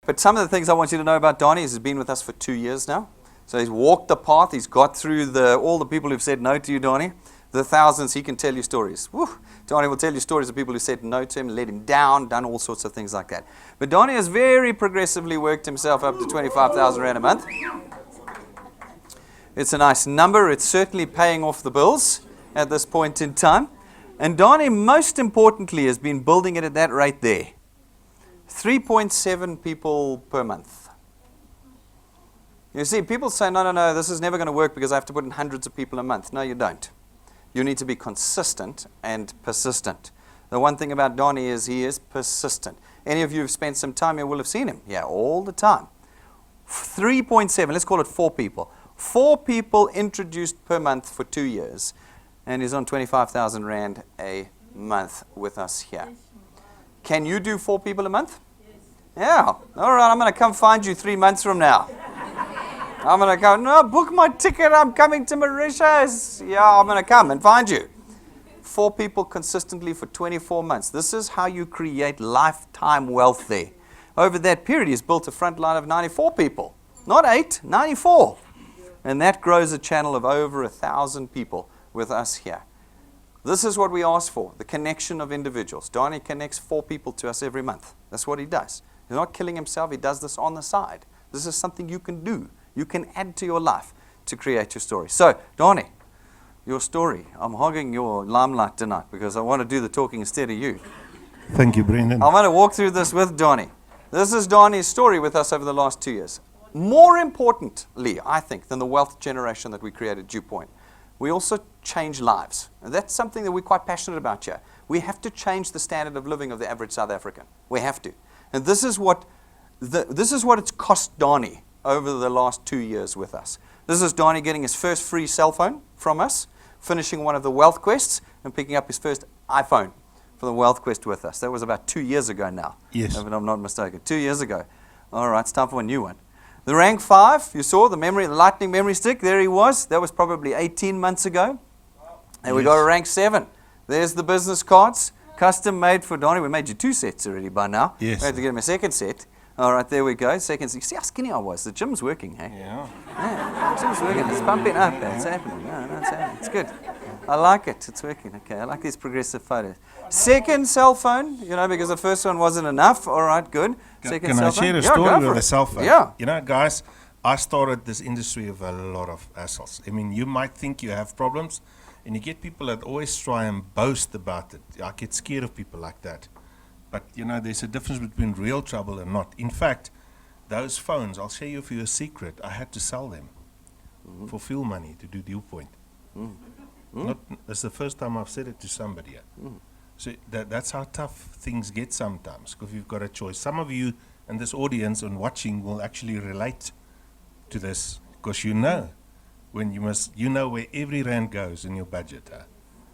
But some of the things I want you to know about Danie is he's been with us for 2 years now. So he's walked the path. He's got through all the people who've said no to you, Danie. The thousands, he can tell you stories. Woo. Danie will tell you stories of people who said no to him, let him down, done all sorts of things like that. But Danie has very progressively worked himself up to 25,000 Rand a month. It's a nice number. It's certainly paying off the bills at this point in time. And Danie, most importantly, has been building it at that rate there. 3.7 people per month. You see, people say, no, this is never going to work because I have to put in hundreds of people a month. No, you don't. You need to be consistent and persistent. The one thing about Danie is he is persistent. Any of you who've spent some time here will have seen him. Yeah, all the time. 3.7, let's call it 4 people. 4 people introduced per month for 2 years. And he's on 25,000 Rand a month with us here. Can you do 4 people a month? Yes. Yeah. All right, I'm going to come find you 3 months from now. I'm going to go, no, book my ticket. I'm coming to Mauritius. Yeah, I'm going to come and find you. 4 people consistently for 24 months. This is how you create lifetime wealth there. Over that period, he's built a front line of 94 people. Not 8, 94. And that grows a channel of over 1,000 people with us here. This is what we ask for, the connection of individuals. Danie connects 4 people to us every month. That's what he does. He's not killing himself. He does this on the side. This is something you can do. You can add to your life to create your story. So, Danie, your story. I'm hogging your limelight tonight because I want to do the talking instead of you. Thank you, Brendan. I want to walk through this with Danie. This is Danie's story with us over the last 2 years. More importantly, I think, than the wealth generation that we created at Dew Point, we also change lives. And that's something that we're quite passionate about here. We have to change the standard of living of the average South African. We have to. And this is what it's cost Danie over the last 2 years with us. This is Danie getting his first free cell phone from us, finishing one of the Wealth Quests, and picking up his first iPhone for the Wealth Quest with us. That was about 2 years ago now. Yes. If I'm not mistaken. 2 years ago. All right, it's time for a new one. The rank 5, you saw the lightning memory stick. There he was. That was probably 18 months ago. And we got a rank 7. There's the business cards, custom made for Danie. We made you 2 sets already by now. Yes. We had to get him a second set. All right, there we go. Second set. You see how skinny I was? The gym's working, hey? Yeah. Yeah, the gym's working. It's pumping up. It's happening. No, it's happening. It's good. I like it. It's working. Okay, I like these progressive photos. Second cell phone, because the first one wasn't enough. All right, good. Can I share a story with a cell phone? Yeah. Guys, I started this industry with a lot of hassles. I mean, you might think you have problems, and you get people that always try and boast about it. I get scared of people like that. But, there's a difference between real trouble and not. In fact, those phones, I'll share you a secret. I had to sell them for fuel money to do Dew Point. That's the first time I've said it to somebody. So that's how tough things get sometimes, because you've got a choice. Some of you in this audience and watching will actually relate to this, because when you know where every rand goes in your budget.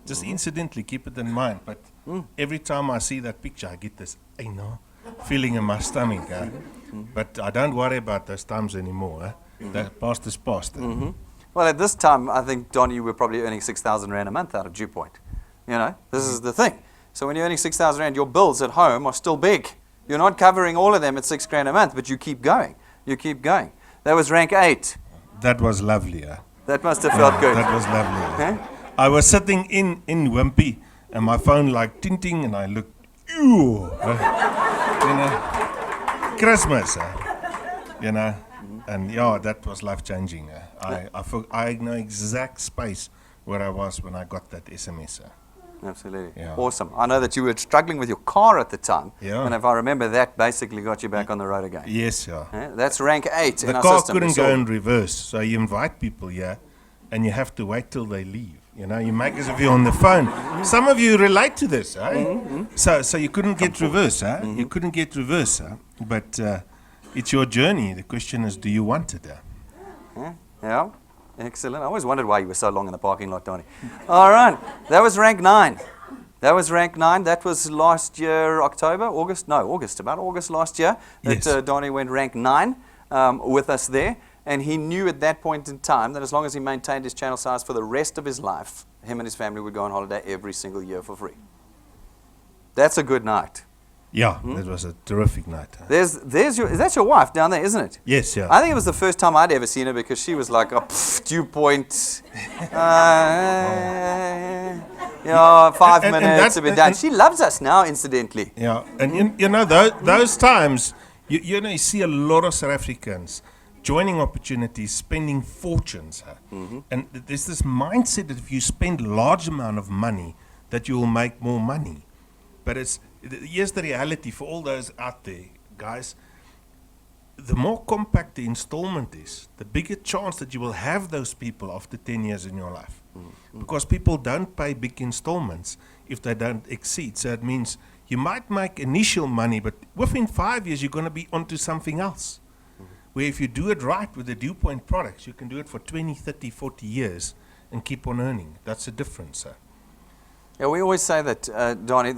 Just incidentally keep it in mind. But every time I see that picture, I get this feeling in my stomach. But I don't worry about those times anymore. That past is past. Well, at this time, I think, Danie, you were probably earning 6,000 Rand a month out of Dew Point. This is the thing. So when you're earning 6,000 Rand, your bills at home are still big. You're not covering all of them at 6 grand a month, but you keep going. You keep going. That was rank 8. That was lovely. That must have felt good. That was lovely. I was sitting in Wimpy, and my phone like ting, and I looked, Christmas, and that was life-changing. I know exact space where I was when I got that SMS. Absolutely. Yeah. Awesome. I know that you were struggling with your car at the time. Yeah. And if I remember, that basically got you back on the road again. Yes, yeah. That's rank 8 in our system. The car couldn't go in reverse, so you invite people here, and you have to wait till they leave. You make as if you're on the phone. Some of you relate to this, So you couldn't get reverse, You couldn't get reverse, But it's your journey. The question is, do you want it? Yeah. Excellent. I always wondered why you were so long in the parking lot, Donnie. All right. That was rank 9. That was rank 9. That was last year, August last year, that Yes. Donnie went rank 9 with us there. And he knew at that point in time that as long as he maintained his channel size for the rest of his life, him and his family would go on holiday every single year for free. That's a good night. Yeah, that was a terrific night. That's your wife down there, isn't it? Yes, yeah. I think it was the first time I'd ever seen her because she was like, dew point. 5 And minutes to be done. She loves us now, incidentally. Yeah, and you know those times, you see a lot of South Africans joining opportunities, spending fortunes, and there's this mindset that if you spend large amount of money, that you will make more money. But here's the reality for all those out there, guys. The more compact the installment is, the bigger chance that you will have those people after 10 years in your life. Because people don't pay big installments if they don't exceed. So it means you might make initial money, but within 5 years, you're going to be onto something else. Where if you do it right with the Dew Point products, you can do it for 20, 30, 40 years and keep on earning. That's the difference, sir. Yeah, we always say that, Donnie,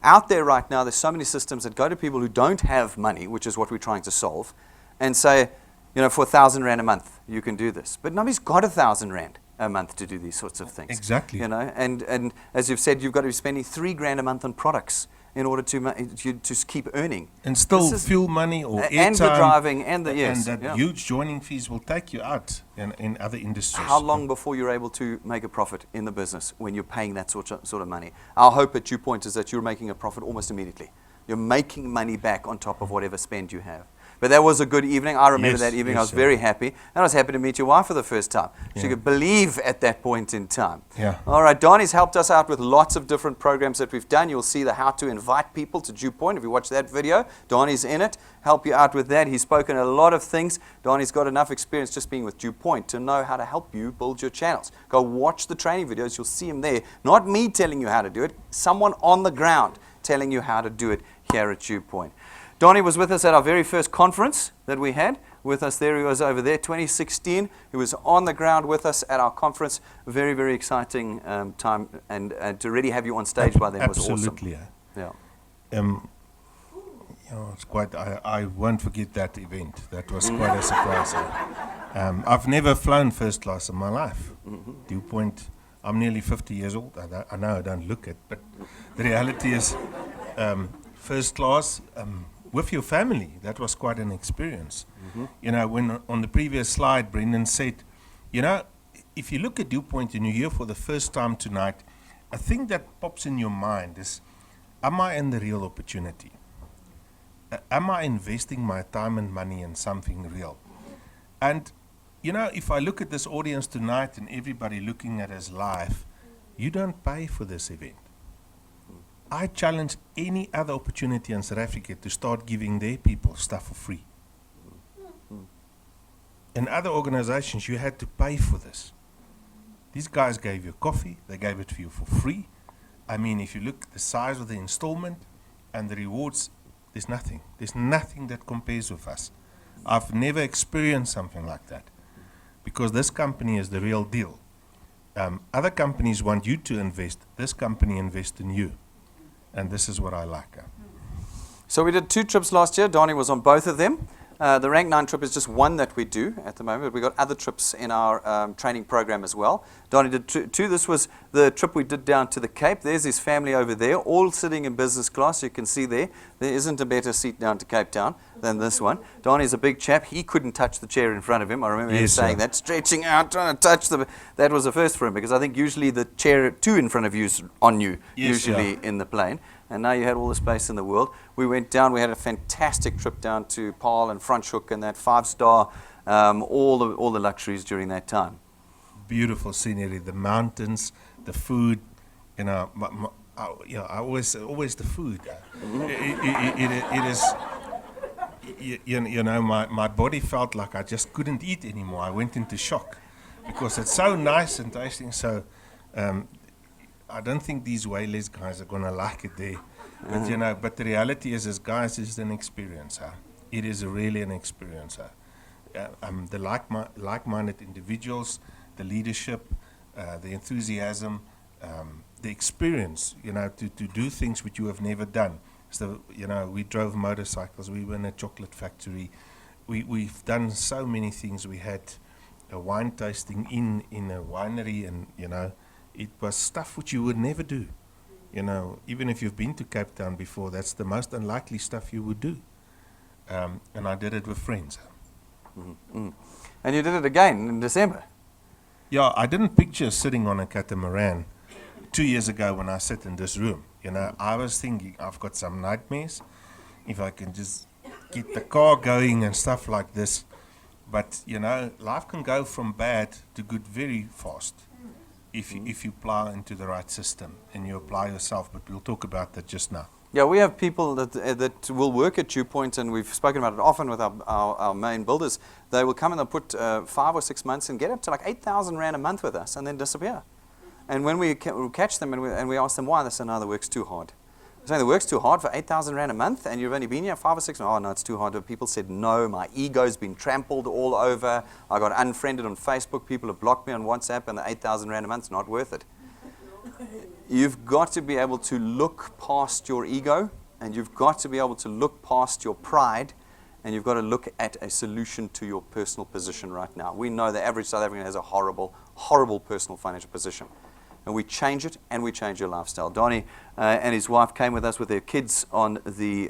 out there right now, there's so many systems that go to people who don't have money, which is what we're trying to solve, and say, for 1,000 Rand a month, you can do this. But nobody's got 1,000 Rand a month to do these sorts of things. Exactly. And as you've said, you've got to be spending 3 grand a month on products in order to keep earning. And still fuel money or airtime. And the driving and the, yes. And that huge joining fees will take you out in other industries. How long before you're able to make a profit in the business when you're paying that sort of money? Our hope at Dew Point is that you're making a profit almost immediately. You're making money back on top of whatever spend you have. But that was a good evening. I remember that evening. I was very happy. And I was happy to meet your wife for the first time. She could believe at that point in time. Yeah. All right. Donnie's helped us out with lots of different programs that we've done. You'll see the how to invite people to Dew Point. If you watch that video, Donnie's in it. Help you out with that. He's spoken a lot of things. Donnie's got enough experience just being with Dew Point to know how to help you build your channels. Go watch the training videos. You'll see him there. Not me telling you how to do it. Someone on the ground telling you how to do it here at Dew Point. Donnie was with us at our very first conference that we had. With us there, he was over there, 2016. He was on the ground with us at our conference. Very, very exciting time. And to really have you on stage by then was awesome. Absolutely. Yeah. It's quite. I won't forget that event. That was quite a surprise. I've never flown first class in my life. Dew Point. I'm nearly 50 years old. I know I don't look it, but the reality is, first class. With your family, that was quite an experience. When on the previous slide, Brendan said, if you look at Dew Point and you're here for the first time tonight, a thing that pops in your mind is, am I in the real opportunity? Am I investing my time and money in something real? And, if I look at this audience tonight and everybody looking at us live, you don't pay for this event. I challenge any other opportunity in South Africa to start giving their people stuff for free. In other organizations, you had to pay for this. These guys gave you coffee, they gave it to you for free. I mean, if you look at the size of the installment and the rewards, there's nothing. There's nothing that compares with us. I've never experienced something like that because this company is the real deal. Other companies want you to invest. This company invests in you. And this is what I like. So we did 2 trips last year. Donnie was on both of them. The Rank 9 trip is just one that we do at the moment. We've got other trips in our training program as well. Donnie did 2. This was the trip we did down to the Cape. There's his family over there, all sitting in business class. You can see there. There isn't a better seat down to Cape Town than this one. Donnie's a big chap. He couldn't touch the chair in front of him. I remember him saying that, stretching out, trying to touch the... That was a first for him because I think usually the chair 2 in front of you is on you, usually in the plane. And now you had all the space in the world. We went down. We had a fantastic trip down to Paarl and Franschhoek and that 5-star, all the luxuries during that time. Beautiful scenery, the mountains, the food. I always the food. It is. My body felt like I just couldn't eat anymore. I went into shock because it's so nice and tasting. So. I don't think these Wayless guys are going to like it there. But, but the reality is guys, it's an experience. It is really an experience. the like-minded individuals, the leadership, the enthusiasm, the experience, to do things which you have never done. So, we drove motorcycles, we were in a chocolate factory, we've done so many things. We had a wine tasting in a winery, and, it was stuff which you would never do. Even if you've been to Cape Town before, that's the most unlikely stuff you would do. And I did it with friends. Mm-hmm. And you did it again in December. Yeah, I didn't picture sitting on a catamaran 2 years ago when I sat in this room. I was thinking, I've got some nightmares. If I can just get the car going and stuff like this. But, life can go from bad to good very fast if you plow into the right system and you apply yourself. But we'll talk about that just now. Yeah, we have people that will work at Dew Point, and we've spoken about it often with our main builders. They will come and they'll put 5 or 6 months and get up to like 8,000 Rand a month with us and then disappear. And when we catch them and we ask them why, they say, no, the work's too hard. We're saying the work's too hard for 8,000 Rand a month, and you've only been here 5 or 6 months. Oh, no, it's too hard. But people said, no, my ego's been trampled all over. I got unfriended on Facebook. People have blocked me on WhatsApp, and the 8,000 Rand a month's not worth it. You've got to be able to look past your ego, and you've got to be able to look past your pride, and you've got to look at a solution to your personal position right now. We know the average South African has a horrible, horrible personal financial position. And we change it, and we change your lifestyle. Danie and his wife came with us with their kids on the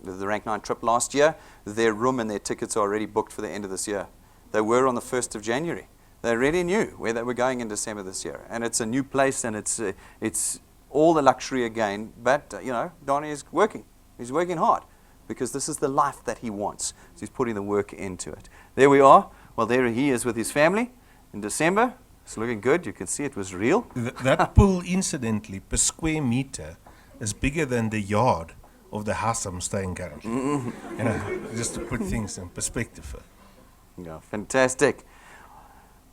Rank 9 trip last year. Their room and their tickets are already booked for the end of this year. They were on the 1st of January. They already knew where they were going in December this year. And it's a new place, and it's all the luxury again. But, Danie is working. He's working hard because this is the life that he wants. So he's putting the work into it. There we are. Well, there he is with his family in December. It's looking good. You can see it was real. That pool, incidentally, per square meter is bigger than the yard of the house I'm staying currently. Just to put things in perspective. Yeah, fantastic.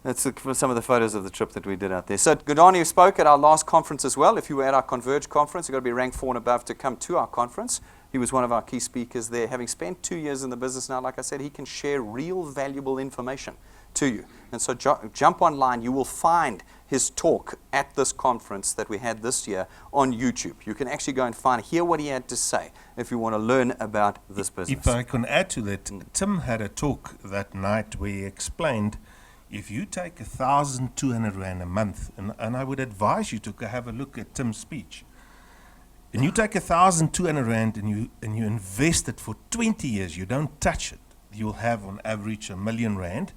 That's some of the photos of the trip that we did out there. So Danie spoke at our last conference as well. If you were at our Converge conference, you've got to be ranked 4 and above to come to our conference. He was one of our key speakers there. Having spent 2 years in the business now, like I said, he can share real valuable information to you. And so jump online. You will find his talk at this conference that we had this year on YouTube. You can actually go and hear what he had to say if you want to learn about this business. If I can add to that, Tim had a talk that night where he explained if you take 1,200 Rand a month, and I would advise you to have a look at Tim's speech, and you take 1,200 Rand and you invest it for 20 years, you don't touch it, you'll have on average R1 million.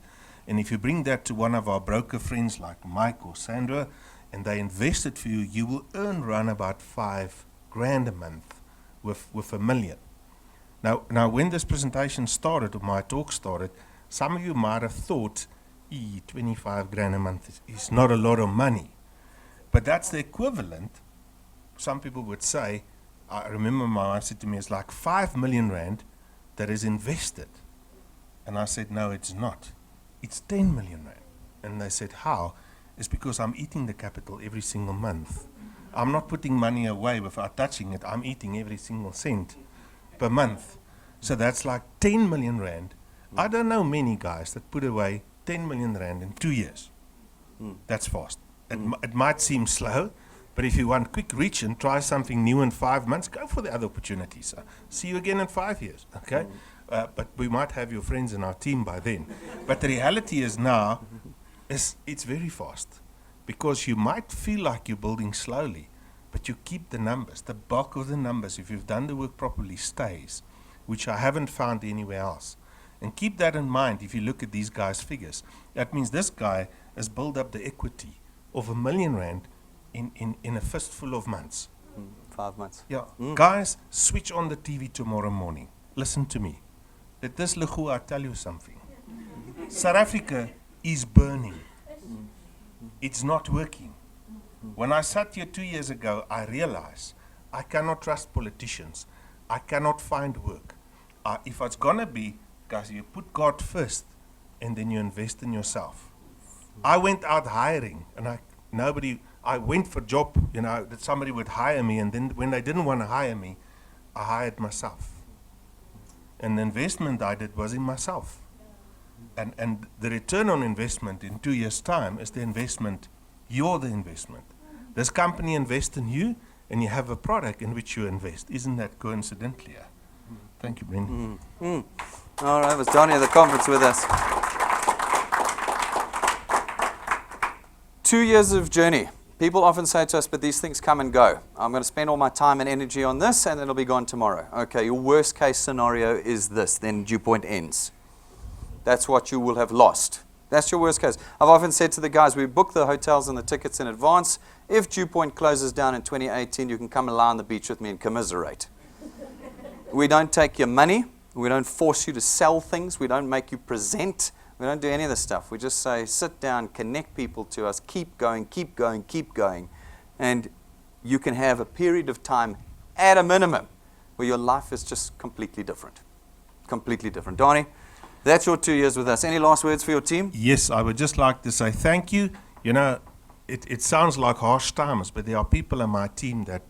And if you bring that to one of our broker friends like Mike or Sandra, and they invest it for you, you will earn around about 5 grand a month with R1 million. Now, when this presentation started, or my talk started, some of you might have thought, 25 grand a month is not a lot of money. But that's the equivalent, some people would say, I remember my wife said to me, it's like 5 million Rand that is invested. And I said, no, it's not. It's 10 million Rand. And they said, how? It's because I'm eating the capital every single month. I'm not putting money away without touching it. I'm eating every single cent per month. So that's like 10 million Rand. I don't know many guys that put away 10 million Rand in 2 years. That's fast. It might seem slow, but if you want quick reach and try something new in 5 months, go for the other opportunities. See you again in 5 years, okay? But we might have your friends in our team by then. But the reality is now, it's very fast. Because you might feel like you're building slowly, but you keep the numbers. The bulk of the numbers, if you've done the work properly, stays, which I haven't found anywhere else. And keep that in mind if you look at these guys' figures. That means this guy has built up the equity of R1 million in a fistful of months. 5 months. Yeah. Guys, switch on the TV tomorrow morning. Listen to me. Let this Lehua tell you something. South Africa is burning. It's not working. When I sat here 2 years ago, I realized I cannot trust politicians. I cannot find work. If it's going to be, guys, you put God first and then you invest in yourself. I went out hiring and I went for a job, that somebody would hire me, and then when they didn't want to hire me, I hired myself. And the investment I did was in myself. And the return on investment in 2 years' time is the investment. You're the investment. This company invests in you, and you have a product in which you invest. Isn't that coincidentally? Thank you, Brendan. All right, was Danie at the conference with us. 2 years of journey. People often say to us, but these things come and go. I'm going to spend all my time and energy on this, and then it'll be gone tomorrow. Okay, your worst case scenario is this, then Dew Point ends. That's what you will have lost. That's your worst case. I've often said to the guys, we book the hotels and the tickets in advance. If Dew Point closes down in 2018, you can come and lie on the beach with me and commiserate. We don't take your money. We don't force you to sell things. We don't make you present. We don't do any of this stuff. We just say, sit down, connect people to us, keep going, keep going, keep going. And you can have a period of time, at a minimum, where your life is just completely different. Completely different. Danie, that's your 2 years with us. Any last words for your team? Yes, I would just like to say thank you. You know, it sounds like harsh times, but there are people on my team that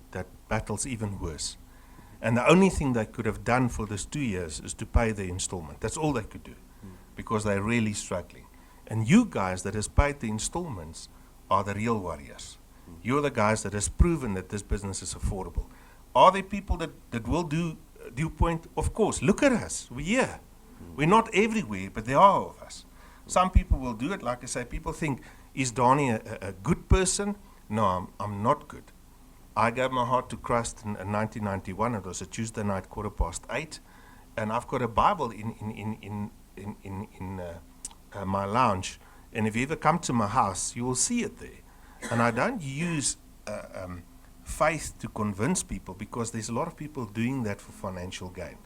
battles even worse. And the only thing they could have done for this 2 years is to pay the installment. That's all they could do, because they're really struggling. And you guys that has paid the installments are the real warriors. You're the guys that has proven that this business is affordable. Are there people that will do Dew Point? Of course. Look at us. We're here. We're not everywhere, but there are of us. Some people will do it. Like I say, people think, is Danie a good person? No, I'm not good. I gave my heart to Christ in 1991. It was a Tuesday night, 8:15, and I've got a Bible in my lounge. And if you ever come to my house, you will see it there. And I don't use faith to convince people, because there's a lot of people doing that for financial gain.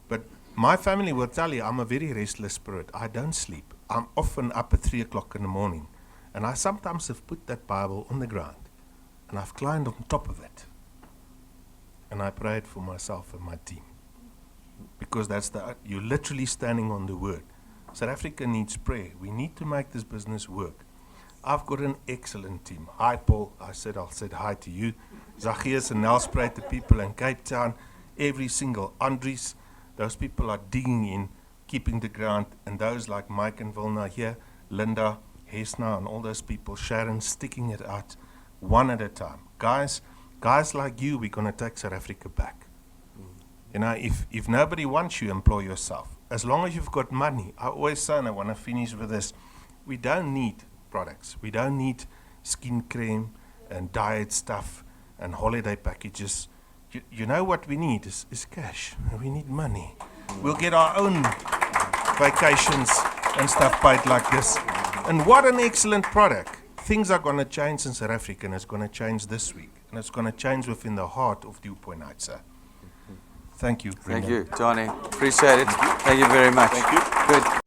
But my family will tell you I'm a very restless spirit. I don't sleep. I'm often up at 3 o'clock in the morning. And I sometimes have put that Bible on the ground, and I've climbed on top of it. And I prayed for myself and my team. Because you're literally standing on the word. South Africa needs prayer. We need to make this business work. I've got an excellent team. Hi, Paul. I'll say hi to you. Zacchaeus and Nelspruit, the people in Cape Town. Every single Andries. Those people are digging in, keeping the ground. And those like Mike and Vilna here, Linda, Hesna, and all those people, Sharon, sticking it out one at a time. Guys like you, we're going to take South Africa back. You know, if nobody wants you, employ yourself. As long as you've got money. I always say, and I want to finish with this, we don't need products. We don't need skin cream and diet stuff and holiday packages. You know what we need is cash. We need money. We'll get our own vacations and stuff paid like this. And what an excellent product. Things are going to change in South Africa, and it's going to change this week. And it's going to change within the heart of Dew Point Heights. Thank you. Thank you, Danie. Appreciate it. Thank you very much. Thank you. Good.